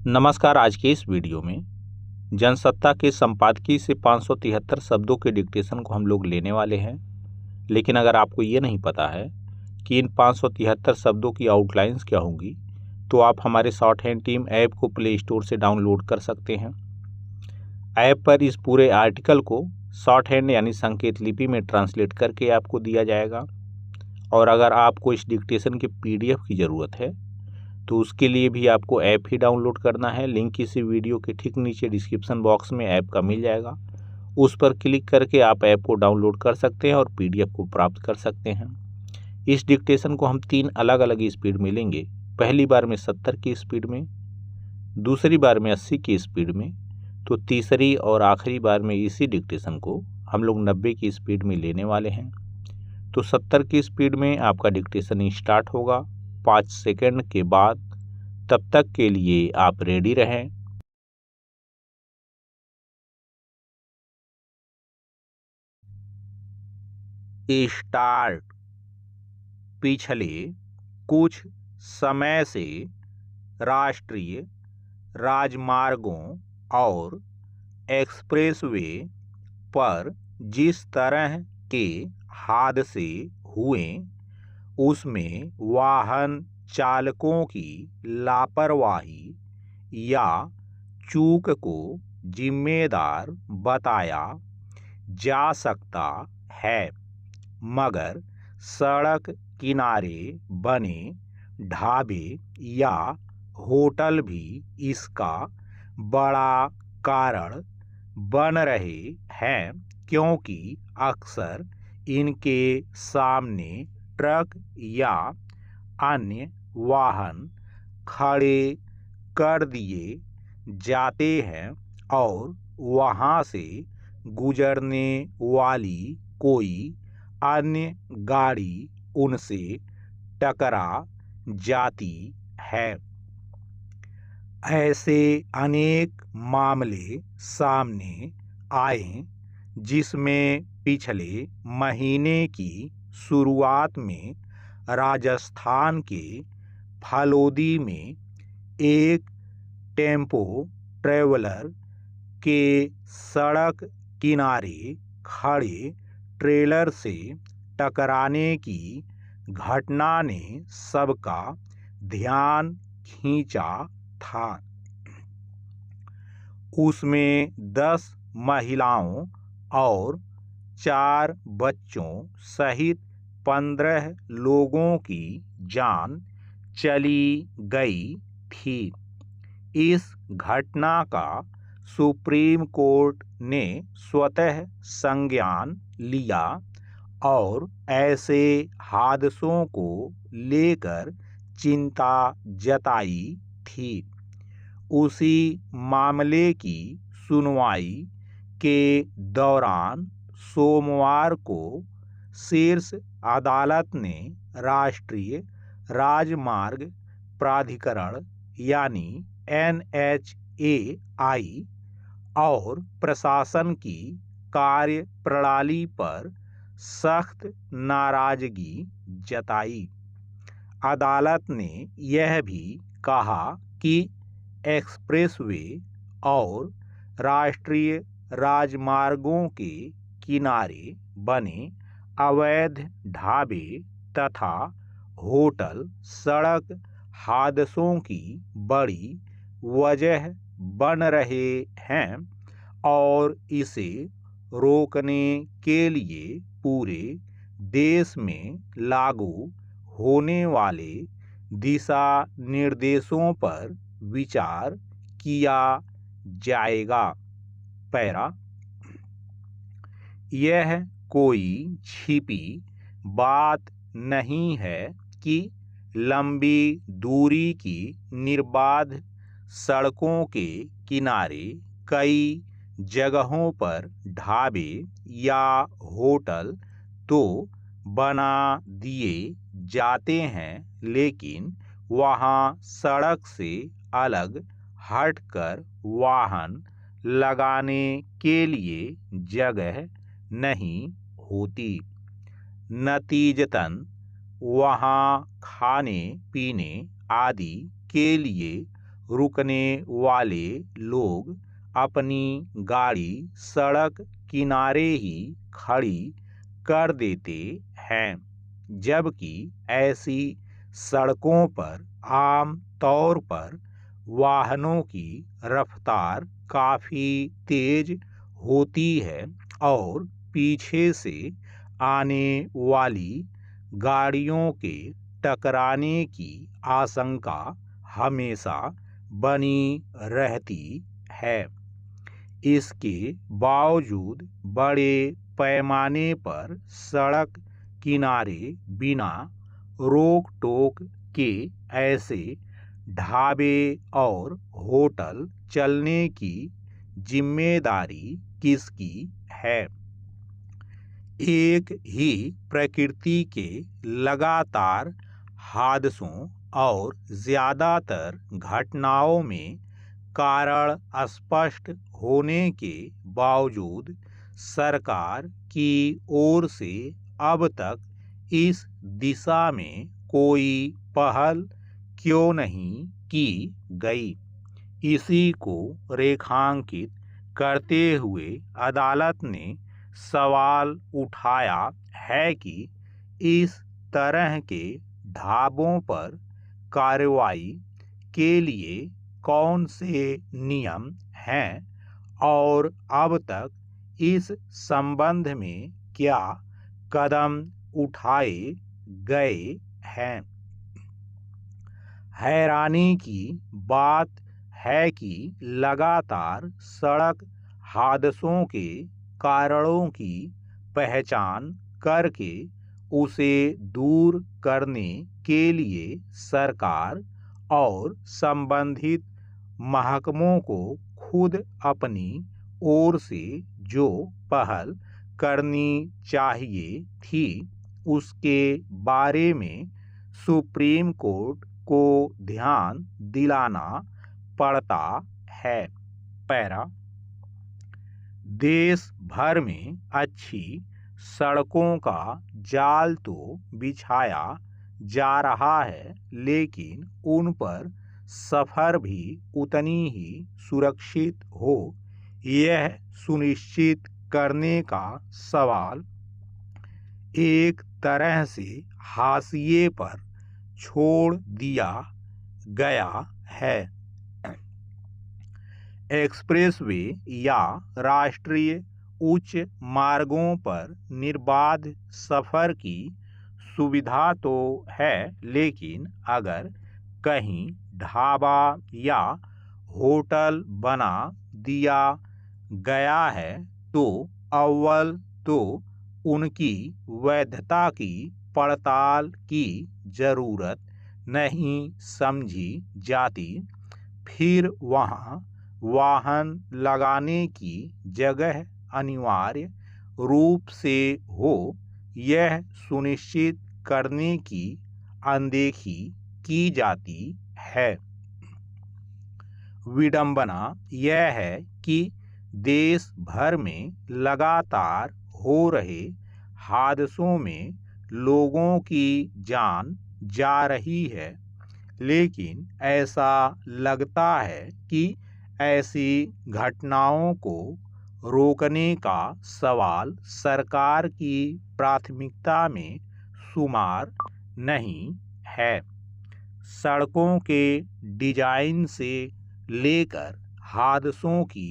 नमस्कार। आज के इस वीडियो में जनसत्ता के संपादकीय से 573 शब्दों के डिक्टेशन को हम लोग लेने वाले हैं। लेकिन अगर आपको ये नहीं पता है कि इन 573 शब्दों की आउटलाइंस क्या होंगी, तो आप हमारे शॉर्ट हैंड टीम ऐप को प्ले स्टोर से डाउनलोड कर सकते हैं। ऐप पर इस पूरे आर्टिकल को शॉर्ट हैंड यानी संकेत लिपि में ट्रांसलेट करके आपको दिया जाएगा। और अगर आपको इस डिक्टेशन के PDF की ज़रूरत है तो उसके लिए भी आपको ऐप ही डाउनलोड करना है। लिंक इसी वीडियो के ठीक नीचे डिस्क्रिप्शन बॉक्स में ऐप का मिल जाएगा। उस पर क्लिक करके आप ऐप को डाउनलोड कर सकते हैं और PDF को प्राप्त कर सकते हैं। इस डिक्टेशन को हम 3 अलग अलग स्पीड में लेंगे। पहली बार में 70 की स्पीड में, दूसरी बार में 80 की स्पीड में, तो तीसरी और आखिरी बार में इसी डिक्टेशन को हम लोग 90 की स्पीड में लेने वाले हैं। तो 70 की स्पीड में आपका डिक्टेशन स्टार्ट होगा 5 सेकंड के बाद। तब तक के लिए आप रेडी रहें। स्टार्ट। पिछले कुछ समय से राष्ट्रीय राजमार्गों और एक्सप्रेसवे पर जिस तरह के हादसे हुए, उसमें वाहन चालकों की लापरवाही या चूक को जिम्मेदार बताया जा सकता है, मगर सड़क किनारे बने ढाबे या होटल भी इसका बड़ा कारण बन रहे हैं, क्योंकि अक्सर इनके सामने ट्रक या अन्य वाहन खड़े कर दिए जाते हैं और वहां से गुजरने वाली कोई अन्य गाड़ी उनसे टकरा जाती है। ऐसे अनेक मामले सामने आए जिसमें पिछले महीने की शुरुआत में राजस्थान के फलोदी में एक टेम्पो ट्रैवलर के सड़क किनारे खड़े ट्रेलर से टकराने की घटना ने सबका ध्यान खींचा था। उसमें 10 महिलाओं और 4 बच्चों सहित 15 लोगों की जान चली गई थी। इस घटना का सुप्रीम कोर्ट ने स्वतः संज्ञान लिया और ऐसे हादसों को लेकर चिंता जताई थी। उसी मामले की सुनवाई के दौरान सोमवार को शीर्ष अदालत ने राष्ट्रीय राजमार्ग प्राधिकरण यानी NHAI और प्रशासन की कार्यप्रणाली पर सख्त नाराजगी जताई। अदालत ने यह भी कहा कि एक्सप्रेसवे और राष्ट्रीय राजमार्गों के किनारे बने अवैध ढाबे तथा होटल सड़क हादसों की बड़ी वजह बन रहे हैं और इसे रोकने के लिए पूरे देश में लागू होने वाले दिशा निर्देशों पर विचार किया जाएगा। पैरा। यह कोई छिपी बात नहीं है कि लंबी दूरी की निर्बाध सड़कों के किनारे कई जगहों पर ढाबे या होटल तो बना दिए जाते हैं, लेकिन वहां सड़क से अलग हटकर वाहन लगाने के लिए जगह नहीं होती। नतीजतन वहां खाने पीने आदि के लिए रुकने वाले लोग अपनी गाड़ी सड़क किनारे ही खड़ी कर देते हैं, जबकि ऐसी सड़कों पर आम तौर पर वाहनों की रफ्तार काफ़ी तेज होती है और पीछे से आने वाली गाड़ियों के टकराने की आशंका हमेशा बनी रहती है। इसके बावजूद बड़े पैमाने पर सड़क किनारे बिना रोक टोक के ऐसे ढाबे और होटल चलने की जिम्मेदारी किसकी है? एक ही प्रकृति के लगातार हादसों और ज़्यादातर घटनाओं में कारण स्पष्ट होने के बावजूद सरकार की ओर से अब तक इस दिशा में कोई पहल क्यों नहीं की गई? इसी को रेखांकित करते हुए अदालत ने सवाल उठाया है कि इस तरह के ढाबों पर कार्रवाई के लिए कौन से नियम हैं और अब तक इस संबंध में क्या कदम उठाए गए हैं। हैरानी की बात है कि लगातार सड़क हादसों के कारणों की पहचान करके उसे दूर करने के लिए सरकार और संबंधित महकमों को खुद अपनी ओर से जो पहल करनी चाहिए थी, उसके बारे में सुप्रीम कोर्ट को ध्यान दिलाना पड़ता है। पैरा देश भर में अच्छी सड़कों का जाल तो बिछाया जा रहा है, लेकिन उन पर सफ़र भी उतनी ही सुरक्षित हो, यह सुनिश्चित करने का सवाल एक तरह से हाशिए पर छोड़ दिया गया है। एक्सप्रेसवे या राष्ट्रीय उच्च मार्गों पर निर्बाध सफ़र की सुविधा तो है, लेकिन अगर कहीं ढाबा या होटल बना दिया गया है तो अव्वल तो उनकी वैधता की पड़ताल की ज़रूरत नहीं समझी जाती, फिर वहाँ वाहन लगाने की जगह अनिवार्य रूप से हो, यह सुनिश्चित करने की अनदेखी की जाती है। विडंबना यह है कि देश भर में लगातार हो रहे हादसों में लोगों की जान जा रही है, लेकिन ऐसा लगता है कि ऐसी घटनाओं को रोकने का सवाल सरकार की प्राथमिकता में शुमार नहीं है। सड़कों के डिजाइन से लेकर हादसों की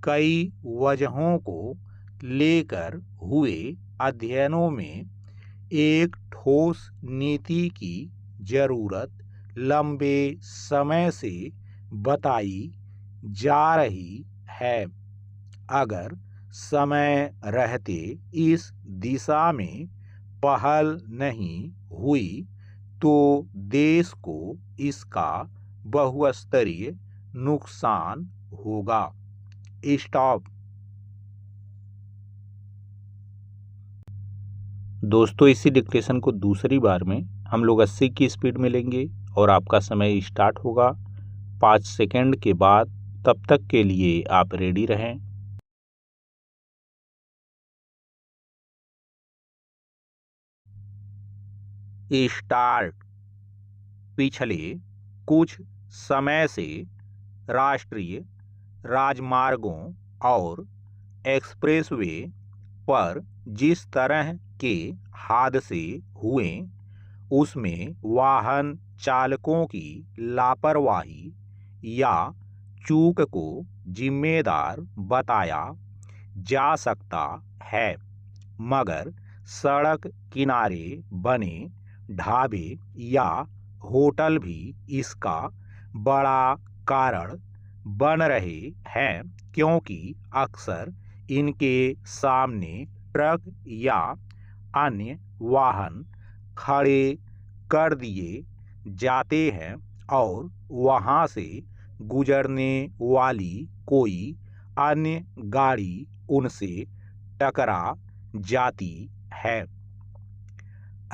कई वजहों को लेकर हुए अध्ययनों में एक ठोस नीति की जरूरत लंबे समय से बताई जा रही है। अगर समय रहते इस दिशा में पहल नहीं हुई तो देश को इसका बहुस्तरीय नुकसान होगा। स्टॉप। दोस्तों, इसी डिक्टेशन को दूसरी बार में हम लोग 80 की स्पीड में लेंगे और आपका समय स्टार्ट होगा 5 सेकंड के बाद। तब तक के लिए आप रेडी रहें। स्टार्ट। पिछले कुछ समय से राष्ट्रीय राजमार्गों और एक्सप्रेसवे पर जिस तरह के हादसे हुए उसमें वाहन चालकों की लापरवाही या चूक को जिम्मेदार बताया जा सकता है, मगर सड़क किनारे बने ढाबे या होटल भी इसका बड़ा कारण बन रहे हैं, क्योंकि अक्सर इनके सामने ट्रक या अन्य वाहन खड़े कर दिए जाते हैं और वहां से गुजरने वाली कोई अन्य गाड़ी उनसे टकरा जाती है।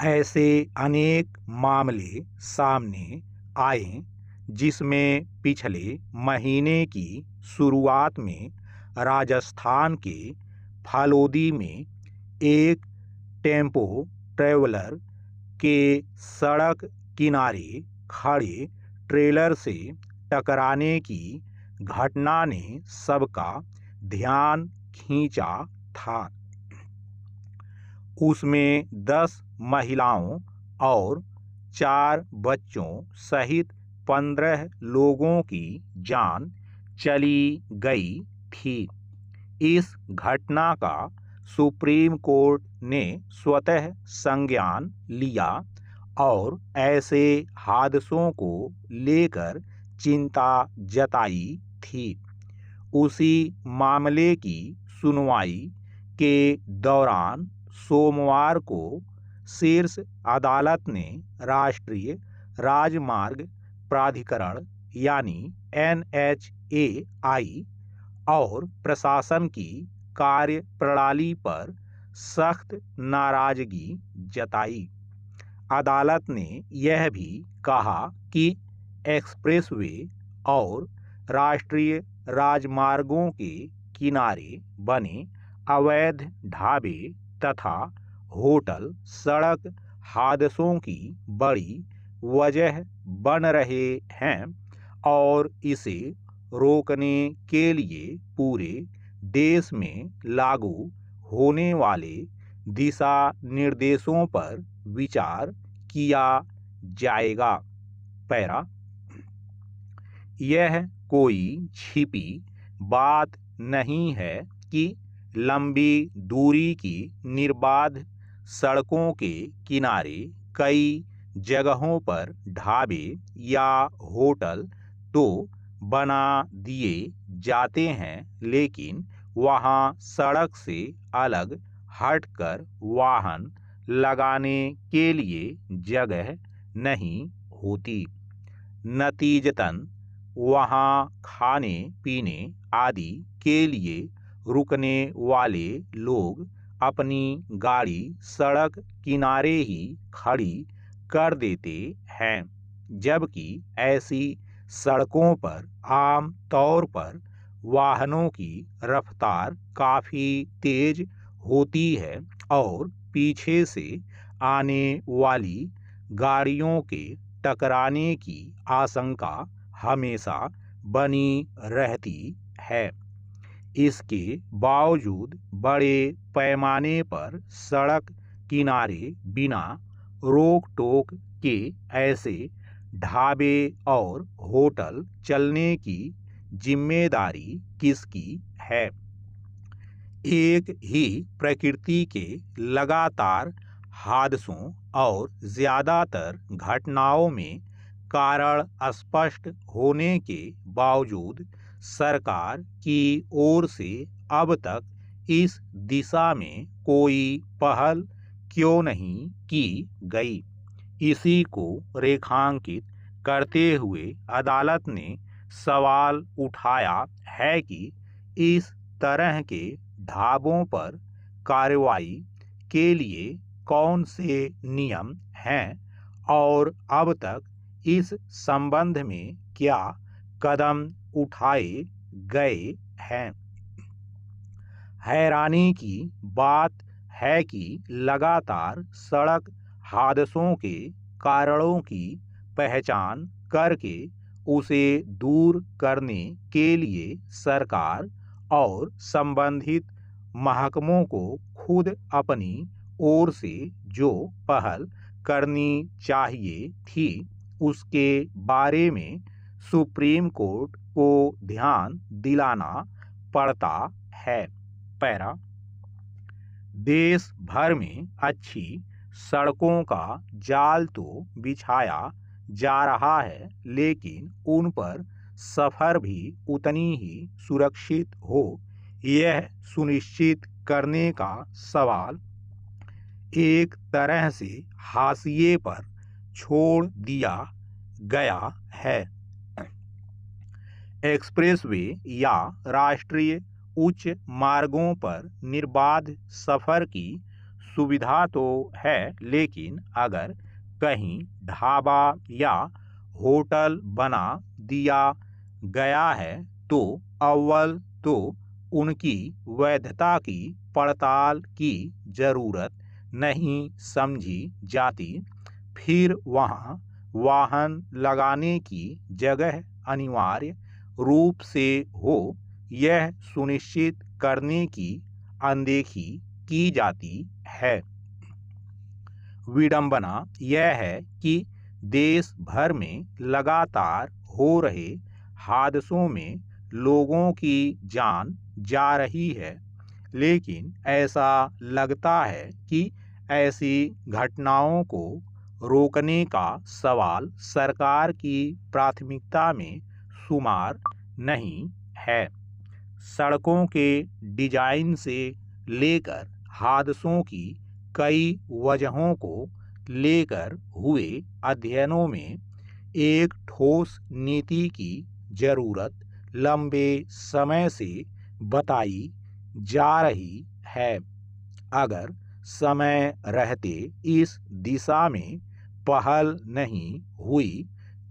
ऐसे अनेक मामले सामने आए जिसमें पिछले महीने की शुरुआत में राजस्थान के फालोदी में एक टेम्पो ट्रैवलर के सड़क किनारे खड़े ट्रेलर से टकराने की घटना ने सबका ध्यान खींचा था। उसमें 10 महिलाओं और 4 बच्चों सहित 15 लोगों की जान चली गई थी। इस घटना का सुप्रीम कोर्ट ने स्वतः संज्ञान लिया और ऐसे हादसों को लेकर चिंता जताई थी। उसी मामले की सुनवाई के दौरान सोमवार को शीर्ष अदालत ने राष्ट्रीय राजमार्ग प्राधिकरण यानी NHAI और प्रशासन की कार्यप्रणाली पर सख्त नाराजगी जताई। अदालत ने यह भी कहा कि एक्सप्रेसवे और राष्ट्रीय राजमार्गों के किनारे बने अवैध ढाबे तथा होटल सड़क हादसों की बड़ी वजह बन रहे हैं और इसे रोकने के लिए पूरे देश में लागू होने वाले दिशा निर्देशों पर विचार किया जाएगा। पैरा, यह कोई छिपी बात नहीं है कि लंबी दूरी की निर्बाध सड़कों के किनारे कई जगहों पर ढाबे या होटल तो बना दिए जाते हैं, लेकिन वहां सड़क से अलग हटकर वाहन लगाने के लिए जगह नहीं होती। नतीजतन वहां खाने पीने आदि के लिए रुकने वाले लोग अपनी गाड़ी सड़क किनारे ही खड़ी कर देते हैं, जबकि ऐसी सड़कों पर आम तौर पर वाहनों की रफ्तार काफ़ी तेज होती है और पीछे से आने वाली गाड़ियों के टकराने की आशंका हमेशा बनी रहती है। इसके बावजूद बड़े पैमाने पर सड़क किनारे बिना रोक टोक के ऐसे ढाबे और होटल चलने की जिम्मेदारी किसकी है? एक ही प्रकृति के लगातार हादसों और ज़्यादातर घटनाओं में कारण स्पष्ट होने के बावजूद सरकार की ओर से अब तक इस दिशा में कोई पहल क्यों नहीं की गई? इसी को रेखांकित करते हुए अदालत ने सवाल उठाया है कि इस तरह के ढाबों पर कार्रवाई के लिए कौन से नियम हैं और अब तक इस संबंध में क्या कदम उठाए गए हैं। हैरानी की बात है कि लगातार सड़क हादसों के कारणों की पहचान करके उसे दूर करने के लिए सरकार और संबंधित महकमों को खुद अपनी ओर से जो पहल करनी चाहिए थी उसके बारे में सुप्रीम कोर्ट को ध्यान दिलाना पड़ता है। पैरा, देश भर में अच्छी सड़कों का जाल तो बिछाया जा रहा है, लेकिन उन पर सफ़र भी उतनी ही सुरक्षित हो, यह सुनिश्चित करने का सवाल एक तरह से हाशिए पर छोड़ दिया गया है। एक्सप्रेसवे या राष्ट्रीय उच्च मार्गों पर निर्बाध सफ़र की सुविधा तो है, लेकिन अगर कहीं ढाबा या होटल बना दिया गया है तो अव्वल तो उनकी वैधता की पड़ताल की ज़रूरत नहीं समझी जाती, फिर वहाँ वाहन लगाने की जगह अनिवार्य रूप से हो, यह सुनिश्चित करने की अनदेखी की जाती है। विडंबना यह है कि देश भर में लगातार हो रहे हादसों में लोगों की जान जा रही है, लेकिन ऐसा लगता है कि ऐसी घटनाओं को रोकने का सवाल सरकार की प्राथमिकता में शुमार नहीं है। सड़कों के डिजाइन से लेकर हादसों की कई वजहों को लेकर हुए अध्ययनों में एक ठोस नीति की जरूरत लंबे समय से बताई जा रही है। अगर समय रहते इस दिशा में पहल नहीं हुई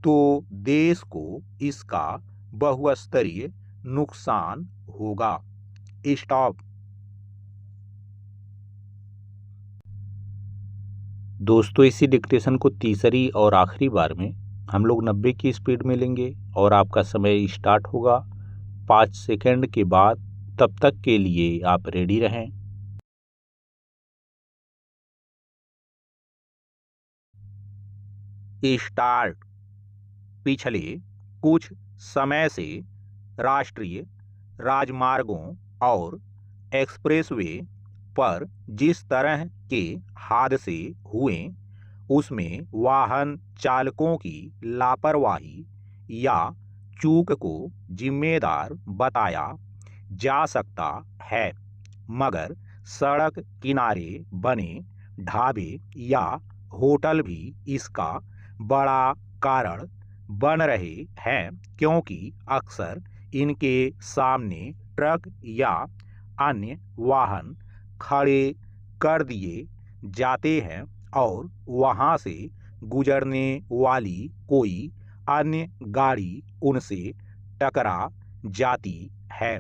तो देश को इसका बहुस्तरीय नुकसान होगा। स्टॉप। दोस्तों, इसी डिक्टेशन को तीसरी और आखिरी बार में हम लोग 90 की स्पीड में लेंगे और आपका समय स्टार्ट होगा 5 सेकंड के बाद। तब तक के लिए आप रेडी रहें। स्टार्ट। पिछले कुछ समय से राष्ट्रीय राजमार्गों और एक्सप्रेसवे पर जिस तरह के हादसे हुए उसमें वाहन चालकों की लापरवाही या चूक को जिम्मेदार बताया जा सकता है, मगर सड़क किनारे बने ढाबे या होटल भी इसका बड़ा कारण बन रहे हैं, क्योंकि अक्सर इनके सामने ट्रक या अन्य वाहन खड़े कर दिए जाते हैं और वहां से गुजरने वाली कोई अन्य गाड़ी उनसे टकरा जाती है।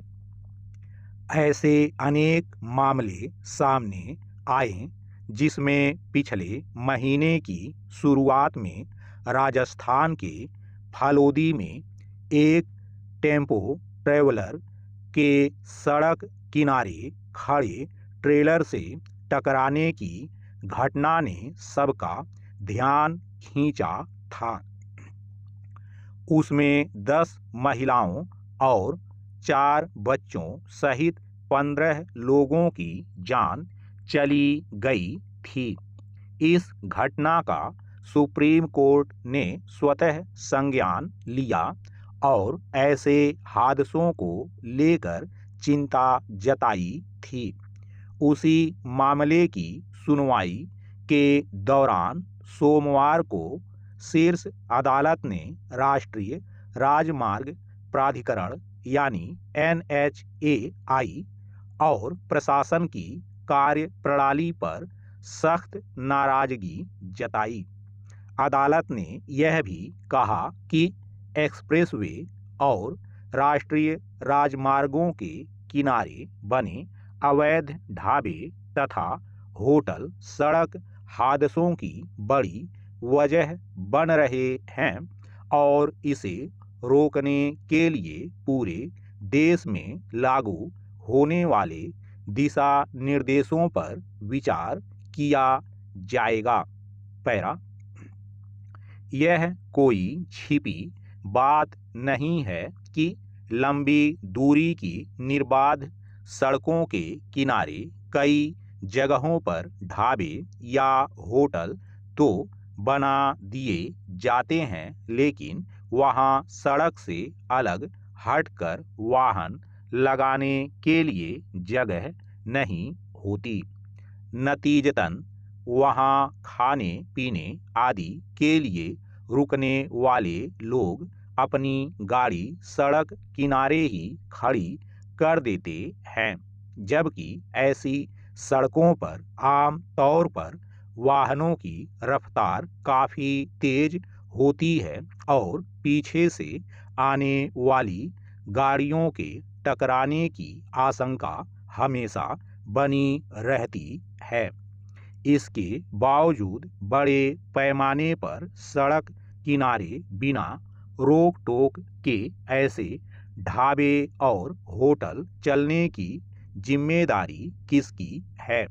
ऐसे अनेक मामले सामने आए जिसमें पिछले महीने की शुरुआत में राजस्थान के फालोदी में एक टेम्पो ट्रैवलर के सड़क किनारे खड़े ट्रेलर से टकराने की घटना ने सबका ध्यान खींचा था। उसमें 10 महिलाओं और 4 बच्चों सहित 15 लोगों की जान चली गई थी। इस घटना का सुप्रीम कोर्ट ने स्वतः संज्ञान लिया और ऐसे हादसों को लेकर चिंता जताई थी। उसी मामले की सुनवाई के दौरान सोमवार को शीर्ष अदालत ने राष्ट्रीय राजमार्ग प्राधिकरण यानी NHAI और प्रशासन की कार्यप्रणाली पर सख्त नाराजगी जताई। अदालत ने यह भी कहा कि एक्सप्रेसवे और राष्ट्रीय राजमार्गों के किनारे बने अवैध ढाबे तथा होटल सड़क हादसों की बड़ी वजह बन रहे हैं और इसे रोकने के लिए पूरे देश में लागू होने वाले दिशा निर्देशों पर विचार किया जाएगा। पैरा, यह कोई छिपी बात नहीं है कि लंबी दूरी की निर्बाध सड़कों के किनारे कई जगहों पर ढाबे या होटल तो बना दिए जाते हैं, लेकिन वहां सड़क से अलग हटकर वाहन लगाने के लिए जगह नहीं होती। नतीजतन वहां खाने पीने आदि के लिए रुकने वाले लोग अपनी गाड़ी सड़क किनारे ही खड़ी कर देते हैं, जबकि ऐसी सड़कों पर आम तौर पर वाहनों की रफ्तार काफ़ी तेज होती है और पीछे से आने वाली गाड़ियों के टकराने की आशंका हमेशा बनी रहती है। इसके बावजूद बड़े पैमाने पर सड़क किनारे बिना रोक टोक के ऐसे ढाबे और होटल चलने की जिम्मेदारी किसकी है?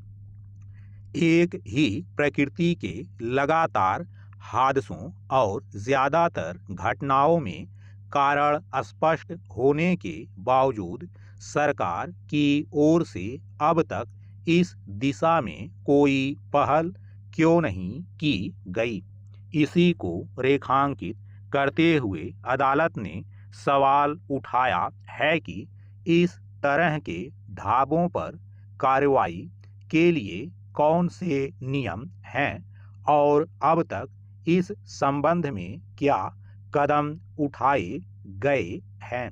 एक ही प्रकृति के लगातार हादसों और ज़्यादातर घटनाओं में कारण स्पष्ट होने के बावजूद सरकार की ओर से अब तक इस दिशा में कोई पहल क्यों नहीं की गई? इसी को रेखांकित करते हुए अदालत ने सवाल उठाया है कि इस तरह के ढाबों पर कार्रवाई के लिए कौन से नियम हैं और अब तक इस संबंध में क्या कदम उठाए गए हैं।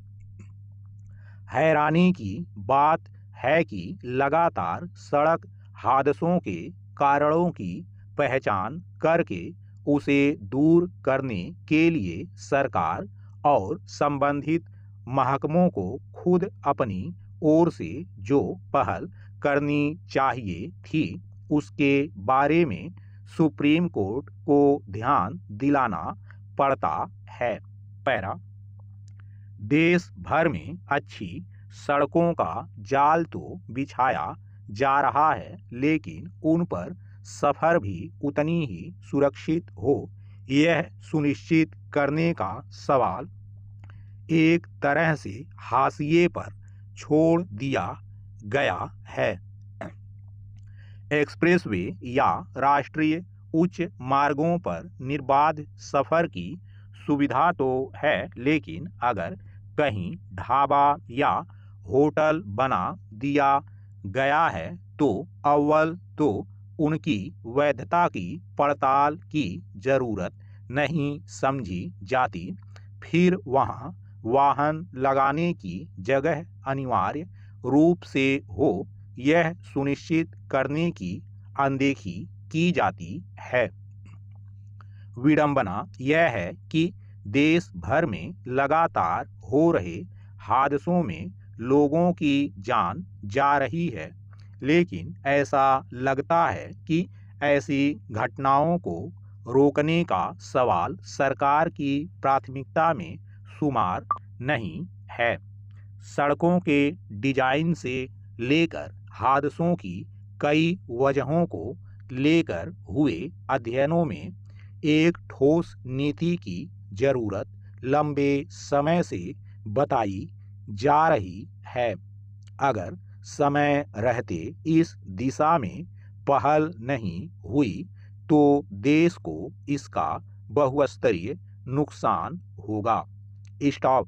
हैरानी की बात है कि लगातार सड़क हादसों के कारणों की पहचान करके उसे दूर करने के लिए सरकार और संबंधित महकमों को खुद अपनी ओर से जो पहल करनी चाहिए थी, उसके बारे में सुप्रीम कोर्ट को ध्यान दिलाना पड़ता है। पैरा, देश भर में अच्छी सड़कों का जाल तो बिछाया जा रहा है, लेकिन उन पर सफ़र भी उतनी ही सुरक्षित हो, यह सुनिश्चित करने का सवाल एक तरह से हाशिए पर छोड़ दिया गया है। एक्सप्रेसवे या राष्ट्रीय उच्च मार्गों पर निर्बाध सफ़र की सुविधा तो है, लेकिन अगर कहीं ढाबा या होटल बना दिया गया है तो अव्वल तो उनकी वैधता की पड़ताल की जरूरत नहीं समझी जाती, फिर वहां वाहन लगाने की जगह अनिवार्य रूप से हो, यह सुनिश्चित करने की अनदेखी की जाती है। विडंबना यह है कि देश भर में लगातार हो रहे हादसों में लोगों की जान जा रही है, लेकिन ऐसा लगता है कि ऐसी घटनाओं को रोकने का सवाल सरकार की प्राथमिकता में शुमार नहीं है। सड़कों के डिजाइन से लेकर हादसों की कई वजहों को लेकर हुए अध्ययनों में एक ठोस नीति की जरूरत लंबे समय से बताई जा रही है। अगर समय रहते इस दिशा में पहल नहीं हुई तो देश को इसका बहुस्तरीय नुकसान होगा। स्टॉप।